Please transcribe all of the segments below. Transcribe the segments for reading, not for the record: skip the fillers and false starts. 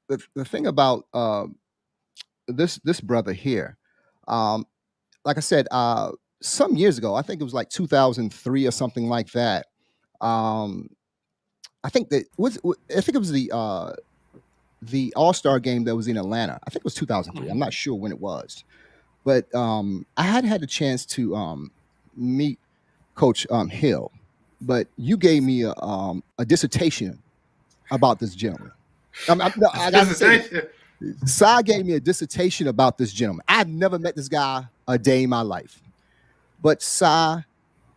the thing about this brother here, um, like I said, some years ago, I think it was like 2003 or something like that. Um, I think that I think it was the All Star game that was in Atlanta. I think it was 2003. I'm Mhm. not sure when it was, but I hadn't had a chance to meet Coach Hill, but you gave me a dissertation about this gentleman. No, I got to say this. Dissertation. Sai gave me a dissertation about this gentleman. I've never met this guy a day in my life, but Sai,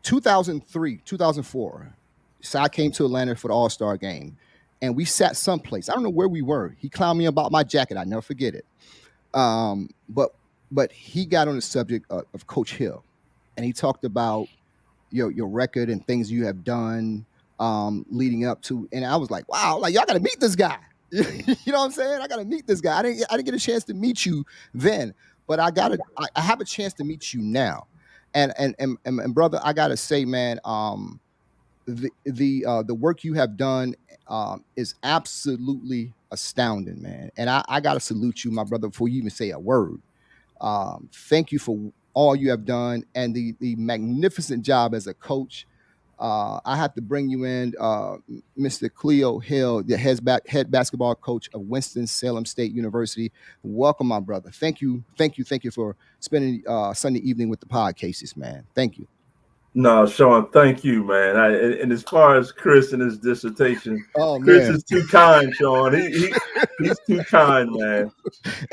2003, 2004, Sai came to Atlanta for the All Star game, and we sat someplace. I don't know where we were. He clowned me about my jacket. I never forget it. Um, but but he got on the subject of Coach Hill, and he talked about your record and things you have done leading up to. And I was like, wow, like y'all got to meet this guy. You know what I'm saying? I got to meet this guy. I didn't get a chance to meet you then, but I have a chance to meet you now. And brother, I gotta say, man, the work you have done is absolutely astounding, man. And I gotta salute you, my brother, before you even say a word. Thank you for all you have done and the magnificent job as a coach. I have to bring you in, Mr. Cleo Hill, the head basketball coach of Winston-Salem State University. Welcome, my brother. Thank you for spending Sunday evening with the Podcases, man. Thank you. No, Sean, thank you, man. And as far as Chris and his dissertation, Oh Chris man, is too kind, Sean. He's too kind, man.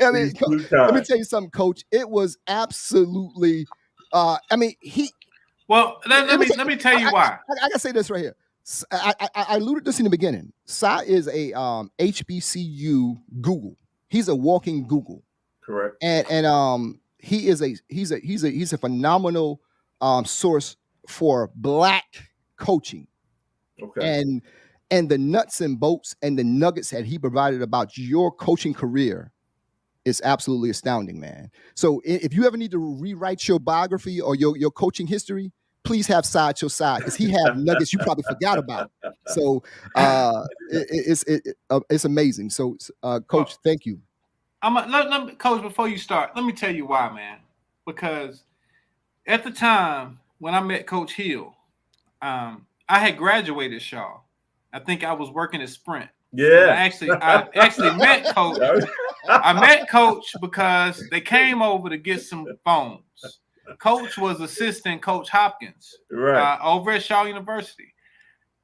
I mean, He's too let me kind. tell you something, Coach. It was absolutely. I mean, he. Well, let me tell you why. I gotta say this right here. I alluded this in the beginning. Sai is a HBCU Google. He's a walking Google, Correct. and he's a phenomenal source for Black coaching, Okay. and the nuts and bolts and the nuggets that he provided about your coaching career is absolutely astounding, man. So if you ever need to rewrite your biography or your coaching history, please have Sai at your side because he have nuggets you probably forgot about. So it's amazing. So Coach, thank you. Let me, Coach, before you start, let me tell you why, man. Because at the time when I met Coach Hill, I had graduated Shaw. I think I was working at Sprint. And Yeah. I actually met Coach. I met Coach because they came over to get some phones. Coach was assistant Coach Hopkins Right. over at Shaw University.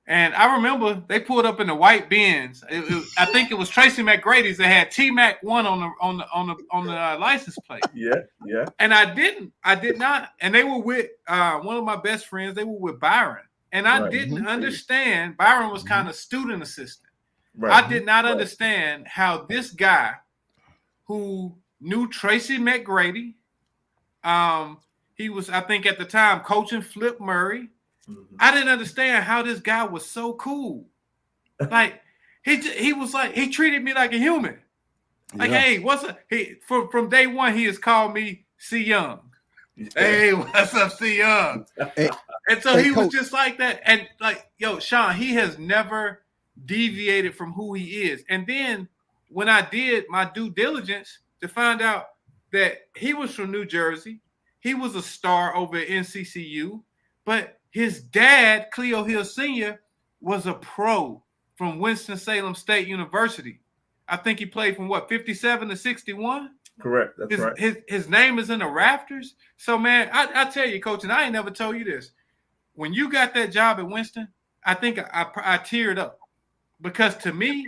And I remember they pulled up in the white Benz. I think it was Tracy McGrady's that had T-Mac 1 on the license plate. Yeah. And I did not. And they were with one of my best friends. They were with Byron. And I didn't understand. Byron was kind of student assistant. Right. I did not understand how this guy who knew Tracy McGrady, he was, I think at the time, coaching Flip Murray. Mm-hmm. I didn't understand how this guy was so cool. Like he was like, he treated me like a human. Like, hey, what's up? From day one, he has called me C Young. Yeah. Hey, what's up, C Young? And so he was just like that. And like, yo, Sean, he has never deviated from who he is. And then when I did my due diligence to find out that he was from New Jersey, he was a star over at NCCU, but his dad, Cleo Hill Sr., was a pro from Winston-Salem State University. I think he played from 57 to 61. Correct. That's right. His name is in the rafters. So, man, I tell you, Coach, and I ain't never told you this. When you got that job at Winston, I think I teared up because to me,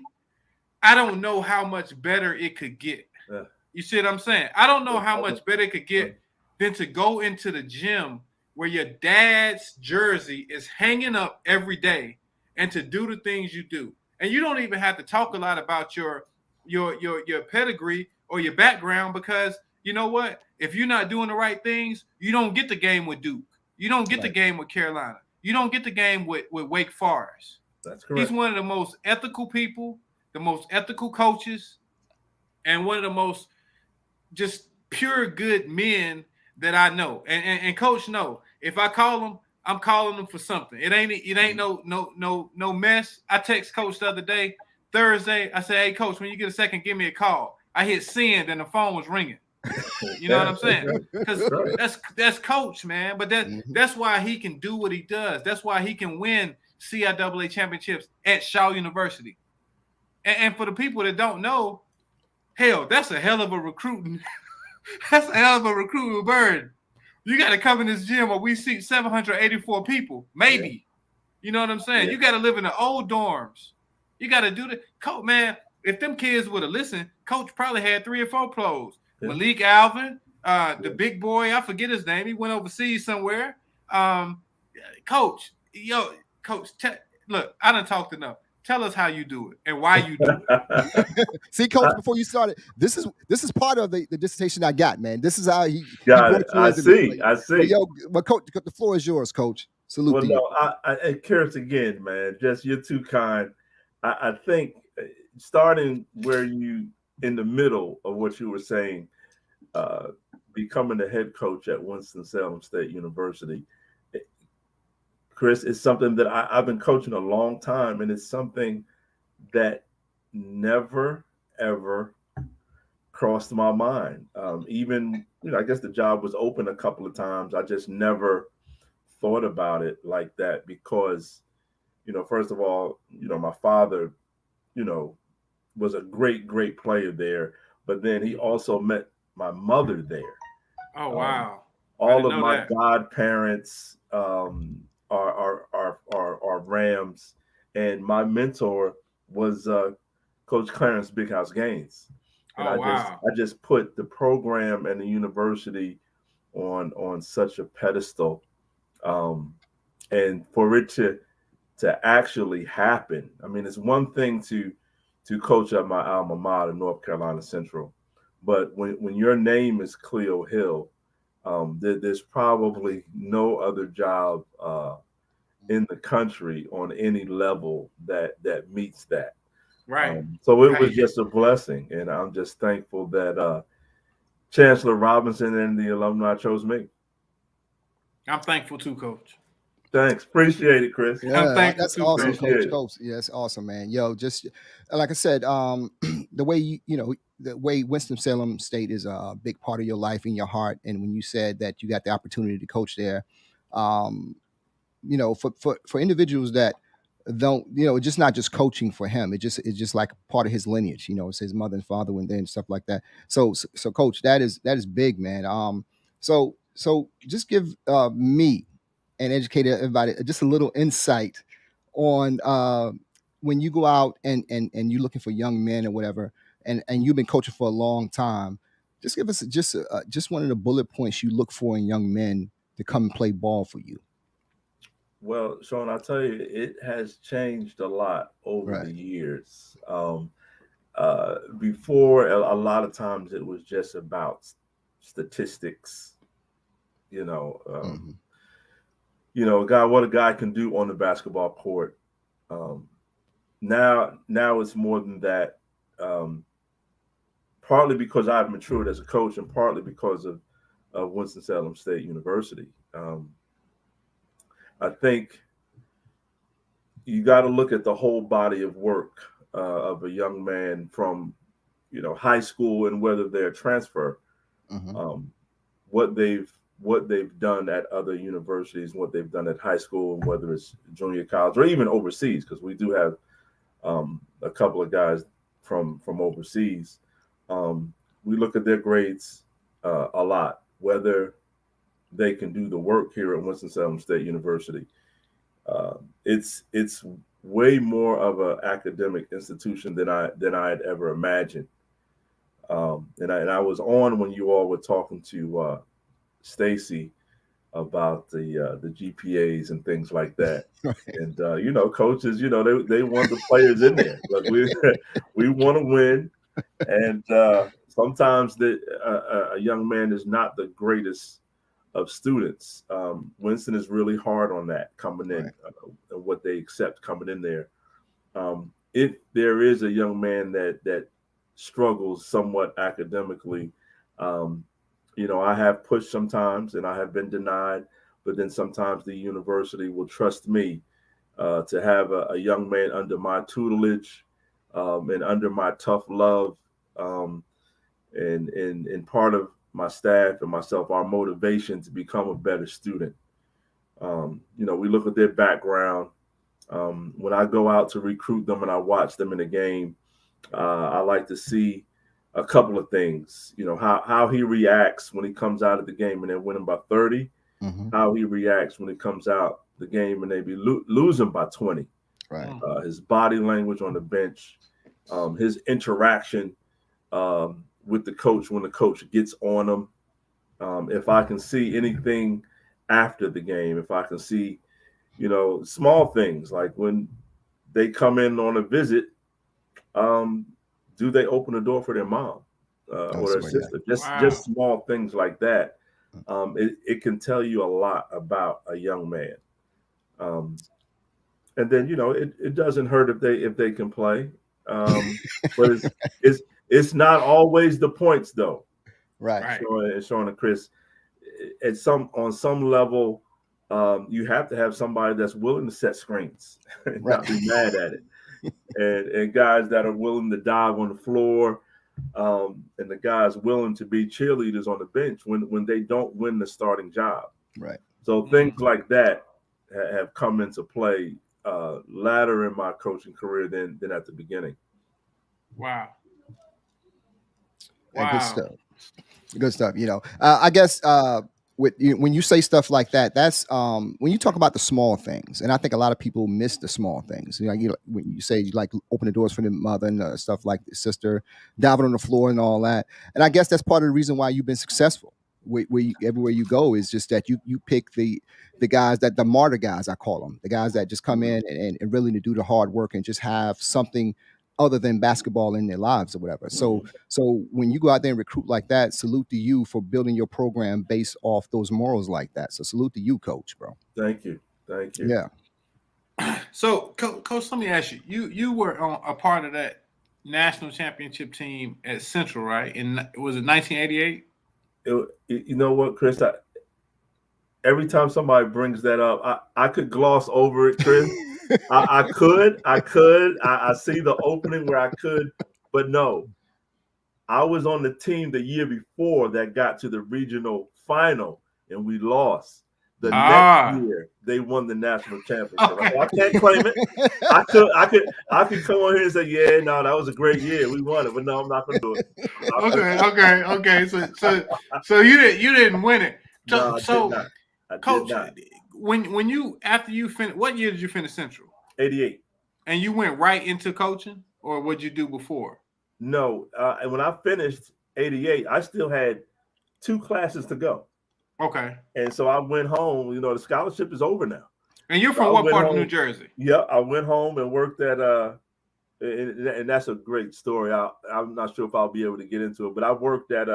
I don't know how much better it could get. Yeah. You see what I'm saying? I don't know how much better it could get than to go into the gym where your dad's jersey is hanging up every day and to do the things you do. And you don't even have to talk a lot about your pedigree or your background because you know what? If you're not doing the right things, you don't get the game with Duke. You don't get the game with Carolina. You don't get the game with Wake Forest. That's correct. He's one of the most ethical people, the most ethical coaches, and one of the most just pure good men that I know. And Coach know if I call him, I'm calling him for something. It ain't no mess. I text Coach the other day. Thursday, I said, hey, coach, when you get a second, give me a call. I hit send and the phone was ringing. You know what I'm saying? Because that's coach, man. But that's why he can do what he does. That's why he can win CIAA championships at Shaw University. And for the people that don't know, hell, that's a hell of a recruiting. That's a hell of a recruiting burden. You got to come in this gym where we seat 784 people, maybe. Yeah. You know what I'm saying? Yeah. You got to live in the old dorms. You got to do that. Coach, man, if them kids would have listened, coach probably had 3 or 4 pros. Yeah. Malik Alvin, the big boy, I forget his name. He went overseas somewhere. Coach, look, I done talked enough. Tell us how you do it and why you do it. See, coach, before you started, this is part of the dissertation I got, man. This is how he got it. I see. Yo, but coach, the floor is yours, coach. Salute well, to you. And Karis, again, man, just you're too kind. I think starting where you in the middle of what you were saying, becoming the head coach at Winston-Salem State University, Chris, it's something that I've been coaching a long time, and it's something that never, ever crossed my mind. Even, I guess the job was open a couple of times. I just never thought about it like that because, first of all, my father, was a great, great player there, but then he also met my mother there. Oh, wow. All of my godparents, are Rams, and my mentor was Coach Clarence Big House Gaines. And I just put the program and the university on such a pedestal, and for it to actually happen. I mean, it's one thing to coach at my alma mater, North Carolina Central, but when your name is Cleo Hill, there's probably no other job in the country on any level that meets that. Right. So it was just a blessing, and I'm just thankful that Chancellor Robinson and the alumni chose me. I'm thankful too, Coach. Thanks. Appreciate it, Chris. Yeah, that's awesome, Coach. Yeah, that's awesome, man. Yo, just like I said, the way the way Winston-Salem State is a big part of your life and your heart, and when you said that you got the opportunity to coach there, for individuals that don't, it's just not just coaching for him. It's just like part of his lineage. It's his mother and father went there and stuff like that. So Coach, that is big, man. So just give me and educate everybody just a little insight on when you go out and you're looking for young men or whatever, and you've been coaching for a long time. Just give us just one of the bullet points you look for in young men to come and play ball for you. Well, Sean, I'll tell you, it has changed a lot over the years. Before, a lot of times it was just about statistics, what a guy can do on the basketball court. Now it's more than that. Partly because I've matured as a coach, and partly because of Winston-Salem State University. I think you got to look at the whole body of work of a young man from, high school, and whether they're transfer, what they've done at other universities, what they've done at high school, and whether it's junior college or even overseas, because we do have a couple of guys from overseas. We look at their grades a lot, whether they can do the work here at Winston-Salem State University. It's way more of an academic institution than I had ever imagined. And I was on when you all were talking to Stacy about the GPAs and things like that. And coaches, they want the players in there. But we want to win, and sometimes a young man is not the greatest of students. Winston is really hard on that coming in, what they accept coming in there. If there is a young man that struggles somewhat academically, I have pushed sometimes and I have been denied, but then sometimes the university will trust me to have a young man under my tutelage and under my tough love, and part of my staff and myself, our motivation to become a better student. We look at their background. When I go out to recruit them and I watch them in a game, I like to see a couple of things. How he reacts when he comes out of the game and they're winning by 30. Mm-hmm. How he reacts when he comes out the game and they be losing by 20. Right. His body language on the bench, his interaction with the coach when the coach gets on him. If I can see anything after the game, if I can see, small things like when they come in on a visit, do they open the door for their mom or their sister? Just small things like that. It can tell you a lot about a young man. And then it doesn't hurt if they can play, but it's not always the points though. Right. Sean and Chris, on some level, you have to have somebody that's willing to set screens and not be mad at it, and guys that are willing to dive on the floor, and the guys willing to be cheerleaders on the bench when they don't win the starting job. Right. So things like that have come into play later in my coaching career than at the beginning. Wow. Good stuff. Good stuff. I guess when you say stuff like that, that's when you talk about the small things, and I think a lot of people miss the small things. When you say you like open the doors for the mother and stuff like the sister, diving on the floor and all that, and I guess that's part of the reason why you've been successful. Everywhere you go is just that you pick the guys the martyr guys, I call them, the guys that just come in and really to do the hard work and just have something other than basketball in their lives or whatever. So when you go out there and recruit like that, salute to you for building your program based off those morals like that. So salute to you, Coach, bro. Thank you. Yeah. So, Coach, let me ask you. You were on a part of that national championship team at Central, right? Was it 1988? You know what, Chris? Every time somebody brings that up, I could gloss over it, Chris. I could. I see the opening where I could, but no. I was on the team the year before that got to the regional final, and we lost. The next year, they won the national championship. Okay. I can't claim it. I could come on here and say, yeah, no, that was a great year. We won it, but no, I'm not gonna do it. Okay. So you didn't win it. No, I did not. Coach, when you after you finished, what year did you finish Central? 88. And you went right into coaching, or what'd you do before? No, and when I finished 88, I still had 2 classes to go. Okay. And so I went home. The scholarship is over now. And you're from what part of New Jersey? Yeah, I went home and worked at and that's a great story. I'm not sure if I'll be able to get into it, but I worked at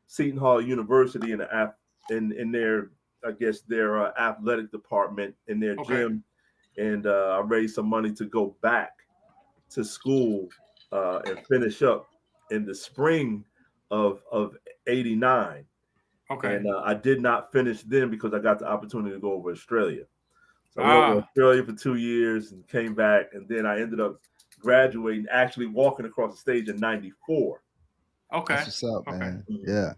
Seton Hall University in their, I guess, their athletic department in their gym, and I raised some money to go back to school and finish up in the spring of 89. Okay. And I did not finish then because I got the opportunity to go over to Australia. So I went over to Australia for 2 years and came back, and then I ended up graduating, actually walking across the stage in 94. Okay. That's what's up, man. Yeah.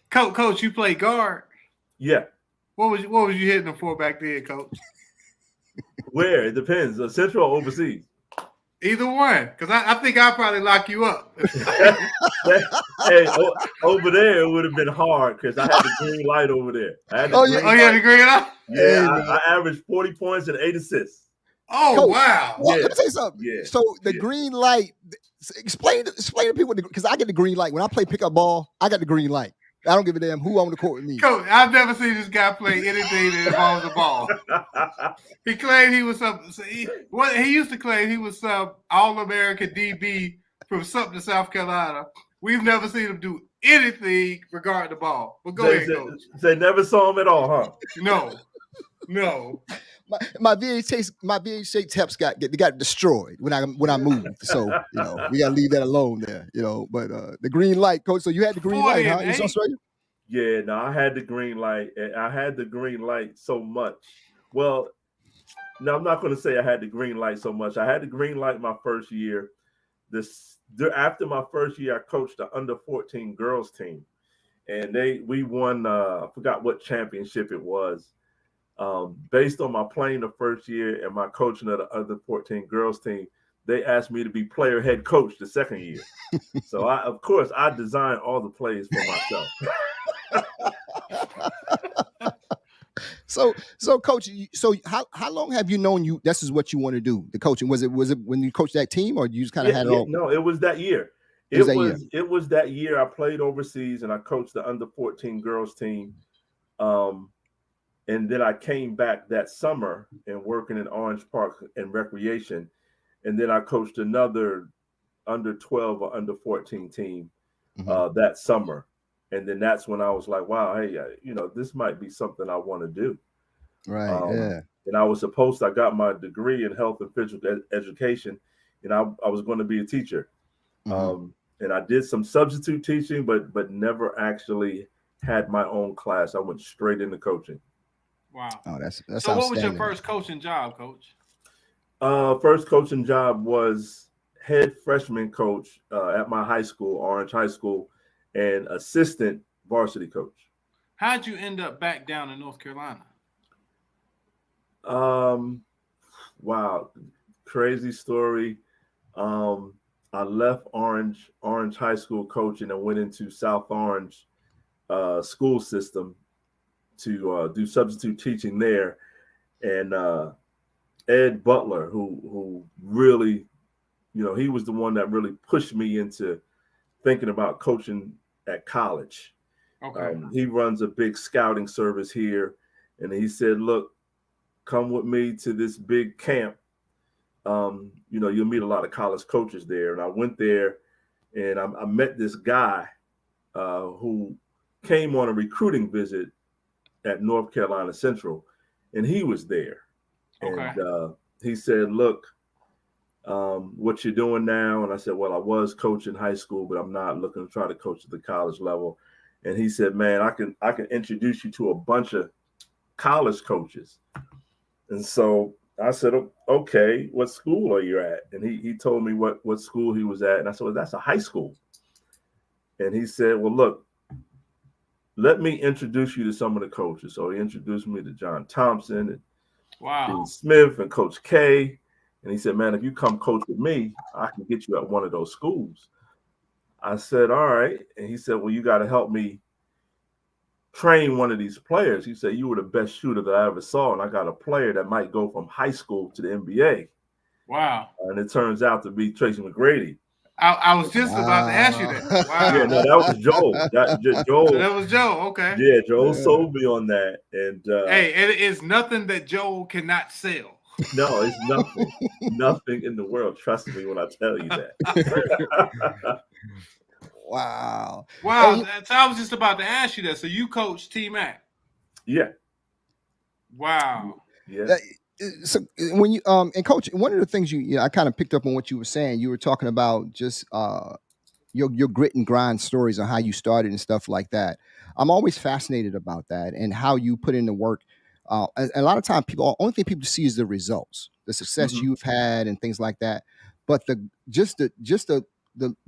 Coach, you play guard? Yeah. What was you hitting them for back then, Coach? Where? It depends. Central or overseas? Either one, because I think I'll probably lock you up. Hey, over there it would have been hard because I had the green light over there. You had the green light? Yeah, I averaged 40 points and 8 assists. Oh, Coach, wow. Well, let me tell you something. Yeah. So the green light, explain to people, because I get the green light. When I play pickup ball, I got the green light. I don't give a damn who on the court with me. Coach, I've never seen this guy play anything that involves the ball. He claimed he was something. He used to claim he was some All-American DB from something, South Carolina. We've never seen him do anything regarding the ball. But go ahead, Coach. They never saw him at all, huh? No. My VHS tapes got destroyed when I moved. So we gotta leave that alone there. But the green light, Coach. So you had the green light, huh? In Australia? Yeah, no, I had the green light. I had the green light so much. Well, no, I'm not going to say I had the green light so much. I had the green light my first year. after my first year, I coached the under 14 girls team, and we won. I forgot what championship it was. Based on my playing the first year and my coaching of the under 14 girls team, they asked me to be player head coach the second year. So of course, I designed all the plays for myself. So coach, how long have you known this is what you want to do, the coaching? Was it when you coached that team, or you just kind of had it all? No, it was that year. It was that year I played overseas and I coached the under 14 girls team. And then I came back that summer and working in Orange Park and recreation. And then I coached another under 12 or under 14 team that summer. And then that's when I was like, wow, hey, this might be something I want to do. Right. And I got my degree in health and physical education, and I was going to be a teacher. And I did some substitute teaching, but never actually had my own class. I went straight into coaching. Wow. Oh, that's so. What was your first coaching job, Coach? First coaching job was head freshman coach at my high school, Orange High School, and assistant varsity coach. How'd you end up back down in North Carolina? Wow, crazy story. I left Orange High School coaching and went into South Orange school system to do substitute teaching there. And Ed Butler, who really, he was the one that really pushed me into thinking about coaching at college. Okay. He runs a big scouting service here. And he said, look, come with me to this big camp. You'll meet a lot of college coaches there. And I went there and I met this guy who came on a recruiting visit at North Carolina Central, and he was there. Okay. And he said, look, what you're doing now? And I said, well, I was coaching high school, but I'm not looking to try to coach at the college level. And he said, man, I can introduce you to a bunch of college coaches. And so I said, okay, what school are you at? And he told me what school he was at. And I said, well, that's a high school. And he said, well, look, let me introduce you to some of the coaches. So he introduced me to John Thompson and Dean Smith and Coach K. And he said, man, if you come coach with me, I can get you at one of those schools. I said, all right. And he said, well, you got to help me train one of these players. He said, you were the best shooter that I ever saw. And I got a player that might go from high school to the NBA. Wow. And it turns out to be Tracy McGrady. I was just about to ask you that. Wow. Yeah, no, that was Joel. Joel. So that was Joel. Okay. Yeah, Joel sold me on that. And hey, it is nothing that Joel cannot sell. No, it's nothing in the world. Trust me when I tell you that. Wow. Wow. So I was just about to ask you that. So you coach T-Mac? Yeah. Wow. Yeah. So when you and coach, one of the things I kind of picked up on what you were saying. You were talking about just your grit and grind stories on how you started and stuff like that. I'm always fascinated about that and how you put in the work. A lot of times, only thing people see is the results, the success you've had, and things like that. But the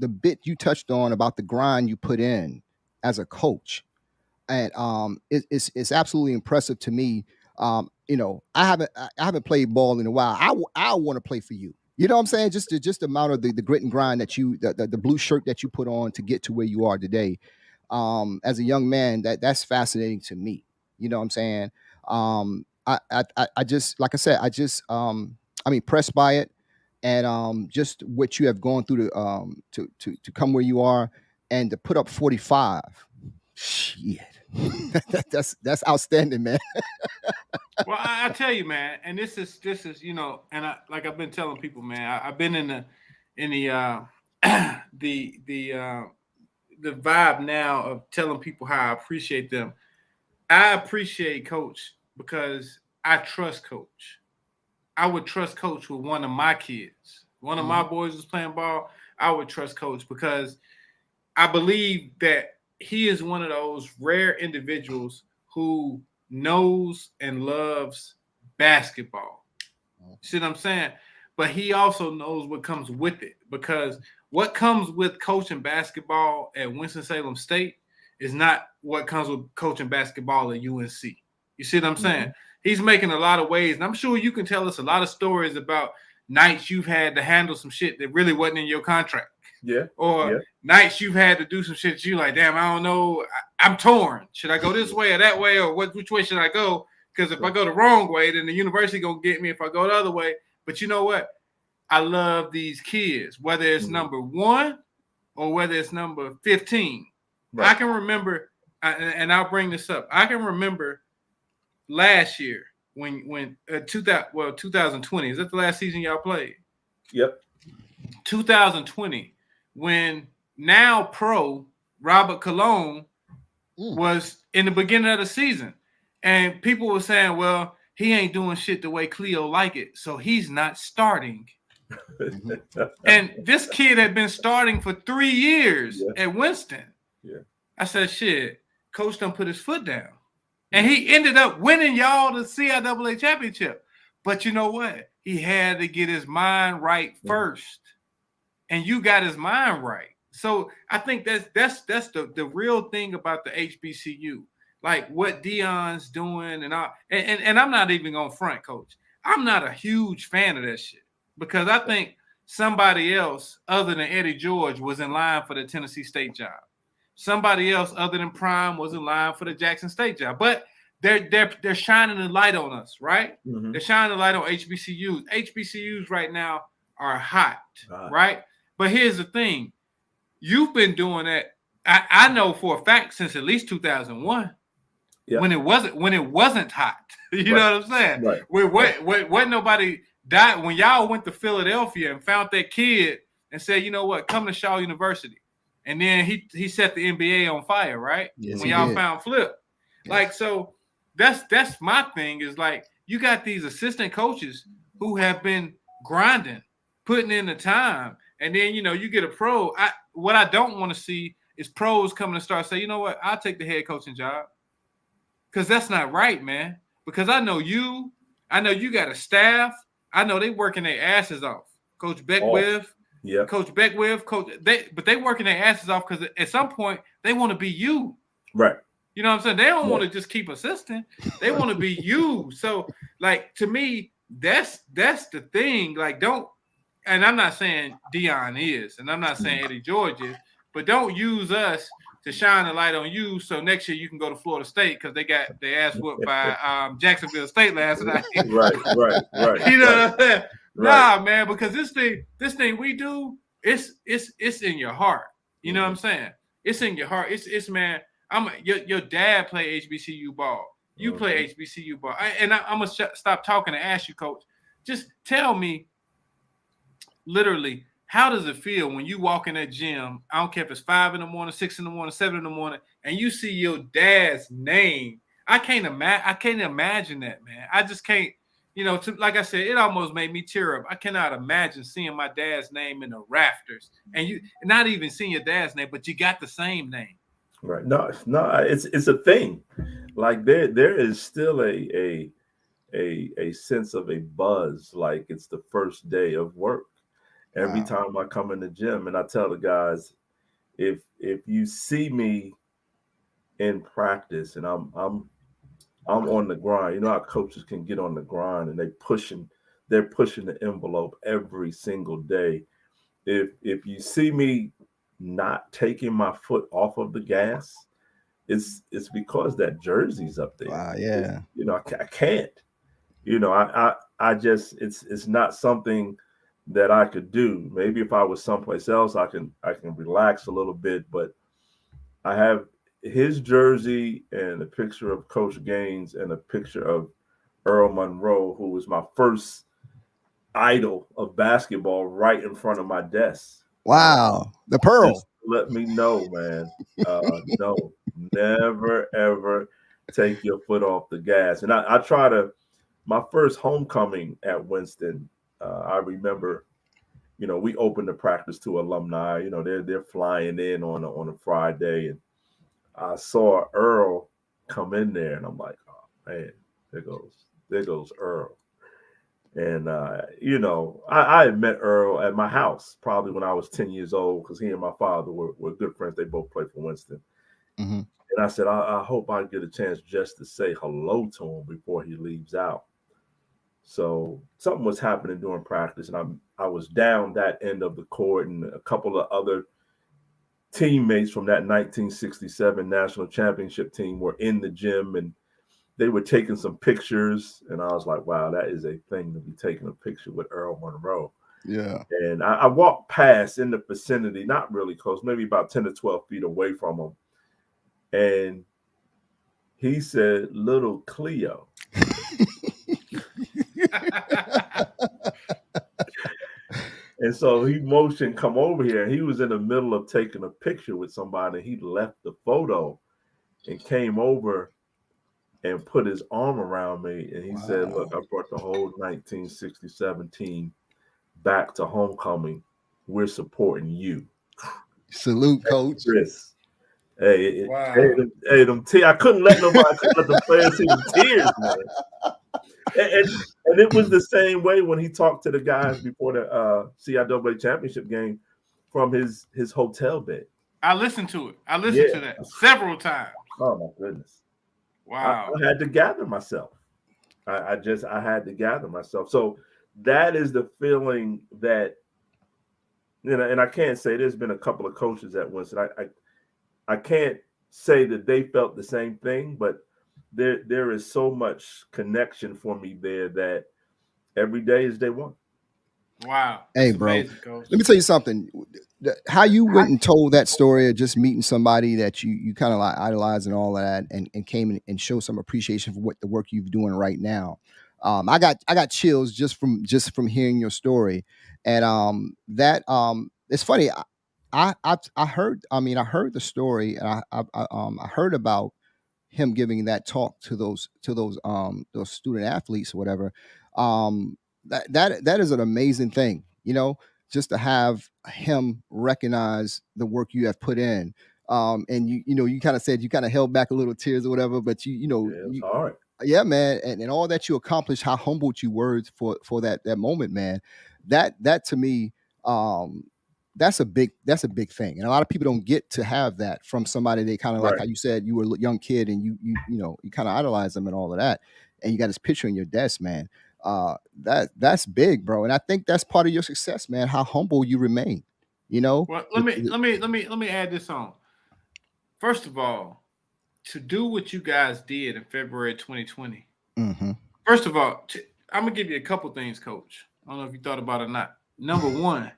bit you touched on about the grind you put in as a coach, and it's absolutely impressive to me. I haven't played ball in a while. I want to play for you. You know what I'm saying? Just the amount of the grit and grind that the blue shirt that you put on to get to where you are today. As a young man, that's fascinating to me. You know what I'm saying? I just, like I said, I'm impressed by it, and just what you have gone through to come where you are, and to put up 45. Shit, that's outstanding, man. Well, I tell you, man, and this is and I've been telling people, man, I've been in the the vibe now of telling people how I appreciate them. I appreciate Coach because I trust Coach. I would trust Coach with one of my kids. One of my boys was playing ball. I would trust Coach because I believe that he is one of those rare individuals who knows and loves basketball. See what I'm saying? but he also knows what comes with it, because what comes with coaching basketball at Winston-Salem State is not what comes with coaching basketball at UNC. You see what I'm saying? He's making a lot of waves, and I'm sure you can tell us a lot of stories about nights you've had to handle some shit that really wasn't in your contract. Yeah. Or nights you've had to do some shit that you like, damn, I don't know, I'm torn. Should I go this way or that way, or which way should I go? Because if I go the wrong way, then the university gonna get me if I go the other way. But you know what? I love these kids, whether it's number 1 or whether it's number 15. Right. I can remember, and I'll bring this up. I can remember last year when 2020, is that the last season y'all played? Yep. 2020, when now pro Robert Cologne was in the beginning of the season, and people were saying, well, he ain't doing shit the way Cleo like it, so he's not starting. And this kid had been starting for 3 years at Winston. Yeah. I said, shit, coach done put his foot down. And he ended up winning y'all the CIAA championship. But you know what? He had to get his mind right first. And you got his mind right. So I think that's the real thing about the HBCU. Like what Deion's doing and I'm not even gonna front, coach. I'm not a huge fan of that shit, because I think somebody else other than Eddie George was in line for the Tennessee State job. Somebody else other than Prime was in line for the Jackson State job. But they're shining the light on us, right? Mm-hmm. They're shining the light on HBCUs. HBCUs right now are hot, right? But here's the thing. You've been doing that, I know for a fact, since at least 2001. Yep. When it wasn't hot. You know what I'm saying? Right. When nobody died, when y'all went to Philadelphia and found that kid and said, you know what, come to Shaw University. And then he set the NBA on fire, right? Yes, when y'all found Flip. Yes. Like, so that's my thing, is like, you got these assistant coaches who have been grinding, putting in the time, and then, you know, you get a pro. What I don't want to see is pros coming to start say, you know what, I'll take the head coaching job. Because that's not right, man. Because I know you got a staff. I know they working their asses off. Coach Beckwith, Coach Beckwith, but they working their asses off because at some point they want to be you. Right. You know what I'm saying? They don't want to just keep assisting. They want to be you. So, like, to me, that's the thing. Like, and I'm not saying Deion is, and I'm not saying Eddie George is, but don't use us to shine a light on you, so next year you can go to Florida State because they got their ass whooped by Jacksonville State last night. Right. You know what I'm saying? Right. Nah, man, because this thing we do, it's in your heart. You know what I'm saying? It's in your heart. It's man. Your dad play HBCU ball. You play HBCU ball. I'm gonna stop talking and ask you, coach. Just tell me, literally, how does it feel when you walk in that gym? I don't care if it's 5 a.m, 6 a.m, 7 a.m, and you see your dad's name. I can't imagine that, man. I just can't. You know, like I said, it almost made me tear up. I cannot imagine seeing my dad's name in the rafters, and you not even seeing your dad's name, but you got the same name. Right? No, it's a thing. Like there is still a sense of a buzz, like it's the first day of work. Every time I come in the gym, and I tell the guys, if you see me in practice and I'm on the grind, you know how coaches can get on the grind and they're pushing the envelope every single day. If you see me not taking my foot off of the gas, it's because that jersey's up there. Wow, yeah. You know, I can't. You know, I just it's not something that I could do. Maybe if I was someplace else, I can relax a little bit. But I have his jersey and a picture of Coach Gaines and a picture of Earl Monroe, who was my first idol of basketball, right in front of my desk. Wow, the Pearl. Just let me know, man. No, never ever take your foot off the gas. And I try to. My first homecoming at Winston. I remember, you know, we opened the practice to alumni. You know, they're flying in on a Friday, and I saw Earl come in there, and I'm like, oh man, there goes Earl. And I had met Earl at my house probably when I was 10 years old, because he and my father were good friends. They both played for Winston. Mm-hmm. And I said, I hope I get a chance just to say hello to him before he leaves out. So something was happening during practice, and I was down that end of the court, and a couple of other teammates from that 1967 national championship team were in the gym, and they were taking some pictures. And I was like, wow, that is a thing to be taking a picture with Earl Monroe. Yeah. And I walked past in the vicinity, not really close, maybe about 10 to 12 feet away from him. And he said, "Little Cleo." And so he motioned, "Come over here." And he was in the middle of taking a picture with somebody. He left the photo and came over and put his arm around me. And he said, "Look, I brought the whole 1967 team back to homecoming. We're supporting you." Salute, Coach. Chris. Hey, wow. them tears. I couldn't let the players see the tears, man. And it was the same way when he talked to the guys before the CIAA championship game from his hotel bed. I listened to it. I listened to that several times. Oh my goodness! Wow. I had to gather myself. I had to gather myself. So that is the feeling that, and I can't say there's been a couple of coaches at Winston. I can't say that they felt the same thing, but there is so much connection for me there that every day is day one. Wow. Hey, bro, amazing, let me tell you something. How you went and told that story of just meeting somebody that you kind of like idolize and all of that, and came and showed some appreciation for what the work you're doing right now. I got chills just from hearing your story, and it's funny. I heard. I mean, I heard the story, and I heard about him giving that talk to those student athletes or whatever. That is an amazing thing, just to have him recognize the work you have put in. And you kind of said you kind of held back a little tears or whatever, but It was hard. Yeah, man, and all that you accomplished, how humbled you were for that moment, man. That to me, that's a big thing, and a lot of people don't get to have that from somebody they kind of like how you said you were a young kid and you kind of idolize them and all of that, and you got this picture in your desk, man. That's big, bro, and I think that's part of your success, man. How humble you remain, Well, let me add this on. First of all, to do what you guys did in February 2020. Mm-hmm. First of all, I'm gonna give you a couple things, Coach. I don't know if you thought about it or not. Number one,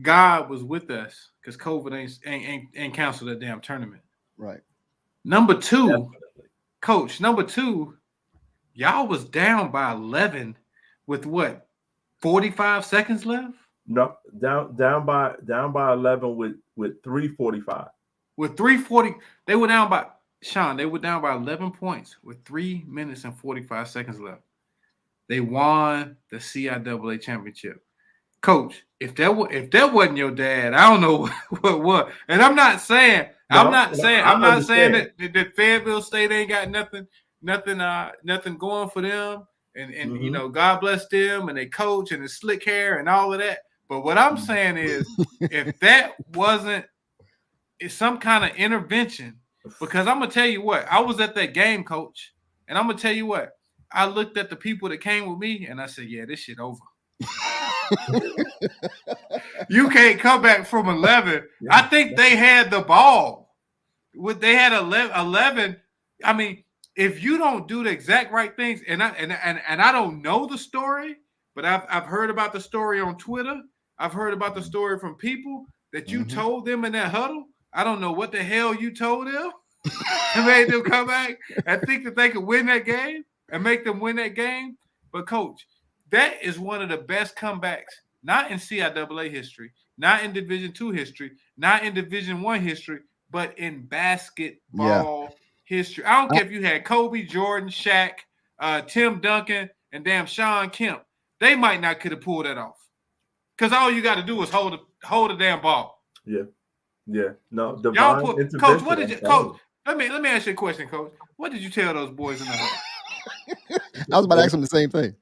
God was with us because COVID ain't canceled that damn tournament. Right. Number two, Coach. Number two, y'all was down by 11 with what? 45 seconds left. No, down by 11 with 3:45. With 3:40, they were down by. Sean, they were down by 11 points with 3 minutes and 45 seconds left. They won the CIAA championship. Coach, if that wasn't your dad, I don't know what was. And I'm not saying that Fayetteville State ain't got nothing going for them. And God bless them and they coach and the slick hair and all of that. But what I'm saying is, if that wasn't some kind of intervention. Because I'm going to tell you what, I was at that game, Coach, and I'm going to tell you what, I looked at the people that came with me, and I said, yeah, this shit over. You can't come back from 11. I think they had the ball. They had 11. I mean, if you don't do the exact right things, and I don't know the story, but I've heard about the story on Twitter. I've heard about the story from people that you told them in that huddle. I don't know what the hell you told them and made them come back and think that they could win that game and make them win that game. But, Coach, that is one of the best comebacks, not in CIAA history, not in Division II history, not in Division I history, but in basketball history. I don't care if you had Kobe, Jordan, Shaq, Tim Duncan, and damn Sean Kemp. They might not could have pulled that off because all you got to do is hold a damn ball. Yeah. Yeah, no. Coach, what did you, Coach? Let me ask you a question, Coach. What did you tell those boys in the house? I was about to ask them the same thing.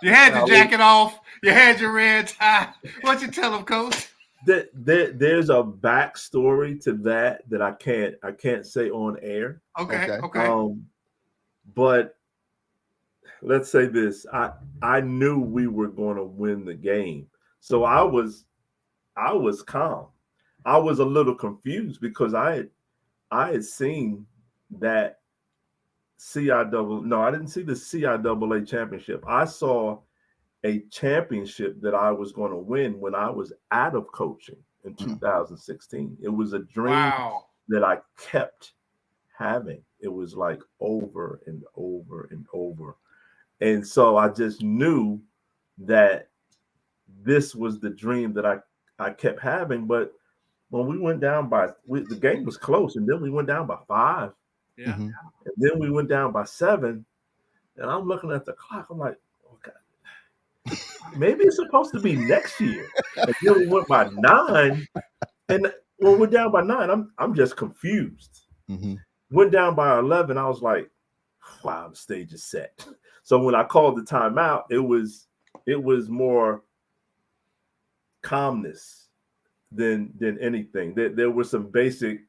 You had your jacket off. You had your red tie. What you tell them, Coach? There's a backstory to that I can't say on air. Okay. But let's say this: I knew we were going to win the game, so I was calm. I was a little confused because I had seen that I didn't see the CIAA championship. I saw a championship that I was going to win when I was out of coaching in 2016. It was a dream that I kept having. It was like over and over and over. And so I just knew that this was the dream that I kept having. But when we went down the game was close, and then we went down by 5. Yeah. And then we went down by 7. And I'm looking at the clock. I'm like, okay, maybe it's supposed to be next year. And then we went by 9. And when we're down by 9, I'm just confused. Went down by 11. I was like, wow, the stage is set. So when I called the timeout, it was more calmness than anything. There were some basic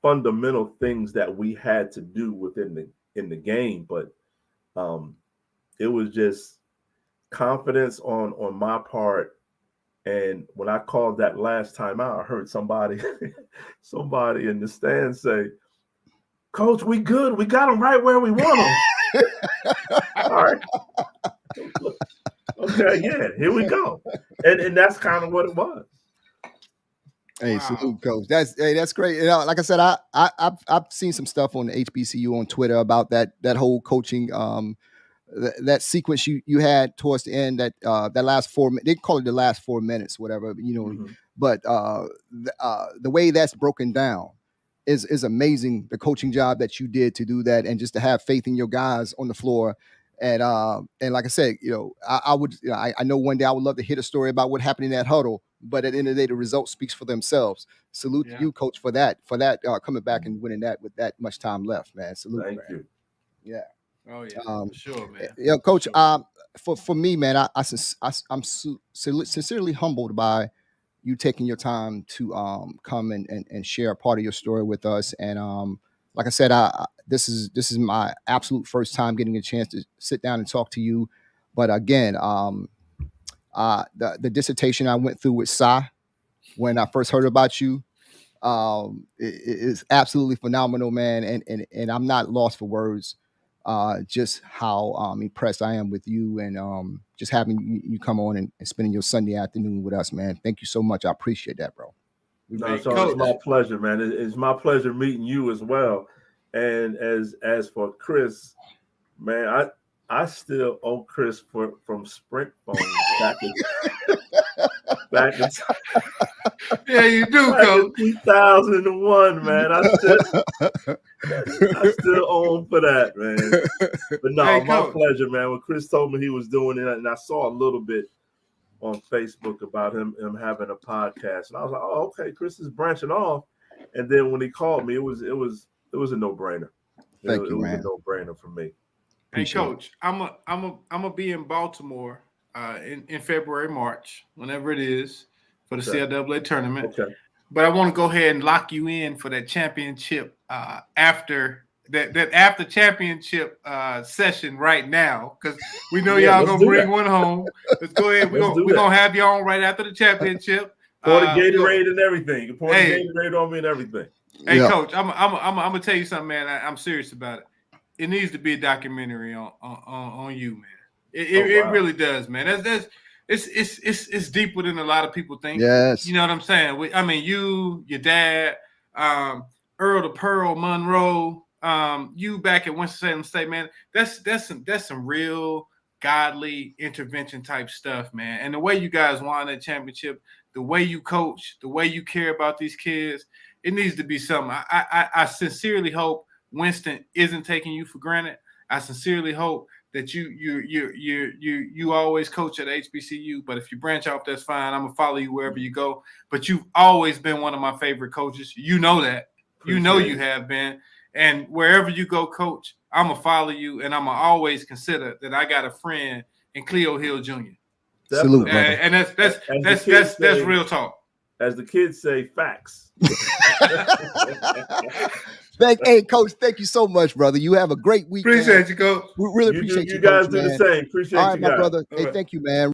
fundamental things that we had to do within the game, but it was just confidence on my part. And when I called that last timeout, I heard somebody in the stand say, "Coach, we good. We got them right where we want them." All right. Okay, yeah, here we go. And that's kind of what it was. Hey, salute, Coach. That's great. You know, like I said, I've seen some stuff on the HBCU on Twitter about that whole coaching that sequence you had towards the end, that last 4 minutes. They call it the last 4 minutes, whatever, you know. But the way that's broken down is amazing. The coaching job that you did to do that, and just to have faith in your guys on the floor. And like I said, you know, I know one day I would love to hear a story about what happened in that huddle. But at the end of the day, the result speaks for themselves. Salute to you, Coach, for that coming back and winning that with that much time left, man. Salute, Thank man. you. Yeah. Oh yeah, for sure, man. Yeah, Coach. For me, man, I'm sincerely humbled by you taking your time to come and share a part of your story with us. And like I said, this is my absolute first time getting a chance to sit down and talk to you. But again, the dissertation I went through with Sai when I first heard about you is absolutely phenomenal, man. And I'm not lost for words. Just how impressed I am with you, and just having you come on and spending your Sunday afternoon with us, man. Thank you so much. I appreciate that, bro. No, so it's my pleasure, man. It's my pleasure meeting you as well. And as for Chris, man, I still owe Chris from Sprint phones back in yeah, you do, Coach. 2001, man. I still owe him for that, man. But no, hey, my pleasure, man. When Chris told me he was doing it, and I saw a little bit on Facebook about him having a podcast, and I was like, oh, okay, Chris is branching off. And then when he called me, it was a no-brainer. Thank you, man. It was a no-brainer for me. Hey, Coach, I'm a be in Baltimore in February, March, whenever it is, for the CIAA tournament. Okay. But I want to go ahead and lock you in for that championship after that after championship session right now, because we know y'all gonna bring one home. Let's go ahead. We're gonna have you on right after the championship. Pour the Gatorade and everything. Pour the Gatorade on me and everything. Hey, Coach, I'm gonna tell you something, man. I'm serious about it. It needs to be a documentary on you, man. It really does, man. It's deeper than a lot of people think. Yes. You know what I'm saying? I mean, you, your dad, Earl the Pearl Monroe, you back at Winston-Salem State, man. That's some real godly intervention type stuff, man. And the way you guys won that championship, the way you coach, the way you care about these kids, it needs to be something. I sincerely hope Winston isn't taking you for granted. I sincerely hope that you always coach at HBCU, but if you branch off, that's fine. I'm gonna follow you wherever you go. But you've always been one of my favorite coaches. You know that. You know you have been. And wherever you go, Coach, I'm gonna follow you, and I'm gonna always consider that I got a friend and Cleo Hill Jr. Salute, brother. And that's real talk. As the kids say, facts. Hey, Coach, thank you so much, brother. You have a great week. Appreciate you, Coach. We really appreciate you. You guys Coach, do man. the same. Appreciate All right, you my guys. brother. All Hey, right. thank you, man.